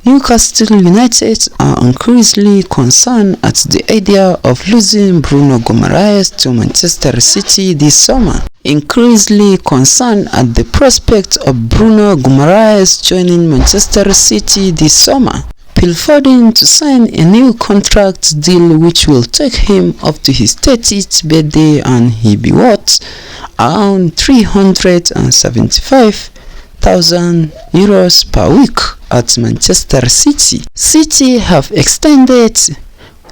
Newcastle United are increasingly concerned at the idea of losing Bruno Guimaraes to Manchester City this summer. Increasingly concerned at the prospect of Bruno Guimaraes joining Manchester City this summer, pilfering to sign a new contract deal which will take him up to his 30th birthday, and he be worth around €375,000 per week at Manchester City. City have extended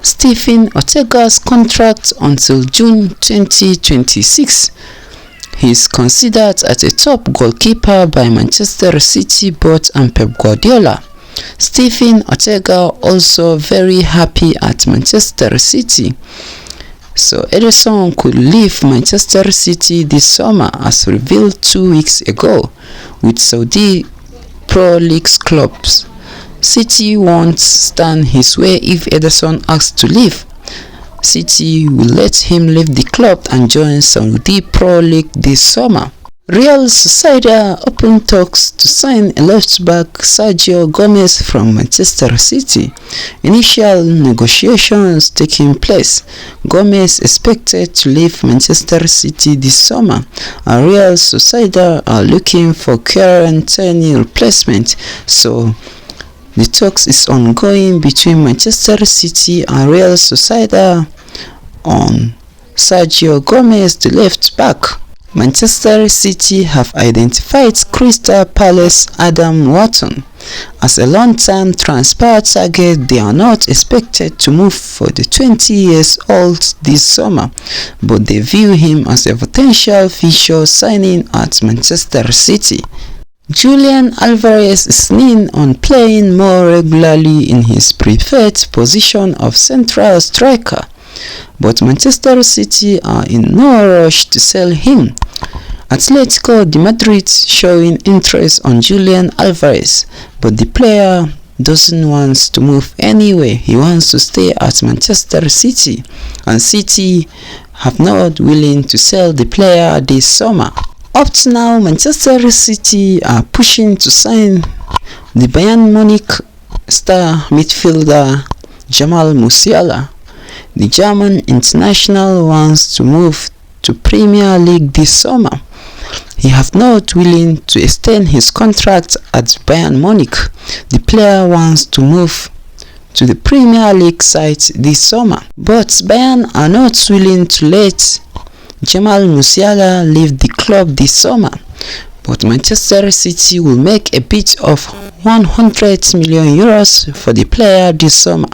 Stephen Ortega's contract until June 2026. He is considered as a top goalkeeper by Manchester City board and Pep Guardiola. Stephen Ortega also very happy at Manchester City. So Ederson could leave Manchester City this summer as revealed 2 weeks ago with Saudi Pro League clubs. City won't stand his way if Ederson asks to leave. City will let him leave the club and join Saudi Pro League this summer. Real Sociedad open talks to sign a left-back Sergio Gomez from Manchester City. Initial negotiations taking place. Gomez expected to leave Manchester City this summer, and Real Sociedad are looking for quarantine replacement. So the talks is ongoing between Manchester City and Real Sociedad on Sergio Gomez, the left back. Manchester City have identified Crystal Palace Adam Wharton as a long-term transfer target. They are not expected to move for the 20-year-old this summer, but they view him as a potential future signing at Manchester City. Julian Alvarez is keen on playing more regularly in his preferred position of central striker, but Manchester City are in no rush to sell him. Atletico de Madrid showing interest on Julian Alvarez, but the player doesn't want to move anywhere. He wants to stay at Manchester City, and City have not willing to sell the player this summer. Up to now, Manchester City are pushing to sign the Bayern Munich star midfielder Jamal Musiala. The German international wants to move to Premier League this summer. He have not willing to extend his contract at Bayern Munich. The player wants to move to the Premier League side this summer, but Bayern are not willing to let Jamal Musiala leave the club this summer. But Manchester City will make a bid of €100 million for the player this summer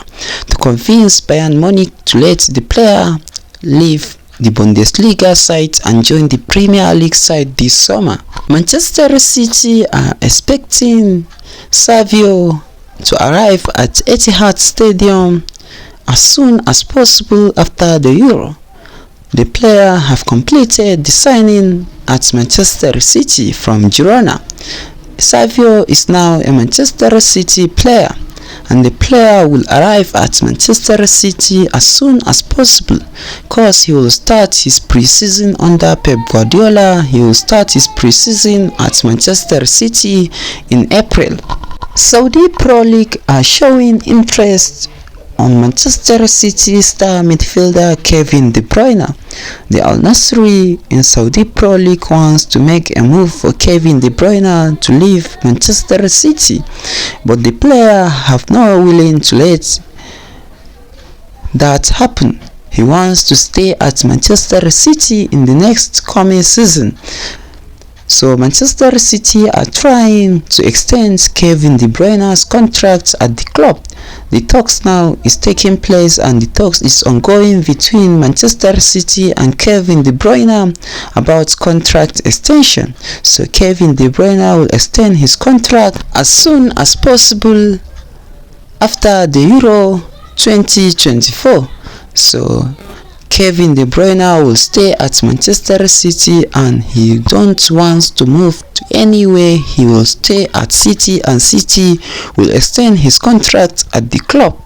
to convince Bayern Munich to let the player leave the Bundesliga side and join the Premier League side this summer. Manchester City are expecting Savio to arrive at Etihad Stadium as soon as possible after the Euro. The player have completed the signing at Manchester City from Girona. Savio is now a Manchester City player, and the player will arrive at Manchester City as soon as possible because he will start his pre-season under Pep Guardiola. He will start his pre-season at Manchester City in April. Saudi Pro League are showing interest on Manchester City star midfielder Kevin De Bruyne. The Al Nassr in Saudi Pro League wants to make a move for Kevin De Bruyne to leave Manchester City, but the player have not willing to let that happen. He wants to stay at Manchester City in the next coming season. So Manchester City are trying to extend Kevin De Bruyne's contract at the club. The talks now is taking place, and the talks is ongoing between Manchester City and Kevin De Bruyne about contract extension. So Kevin De Bruyne will extend his contract as soon as possible after the Euro 2024. So Kevin De Bruyne will stay at Manchester City, and he don't want to move to anywhere. He will stay at City, and City will extend his contract at the club.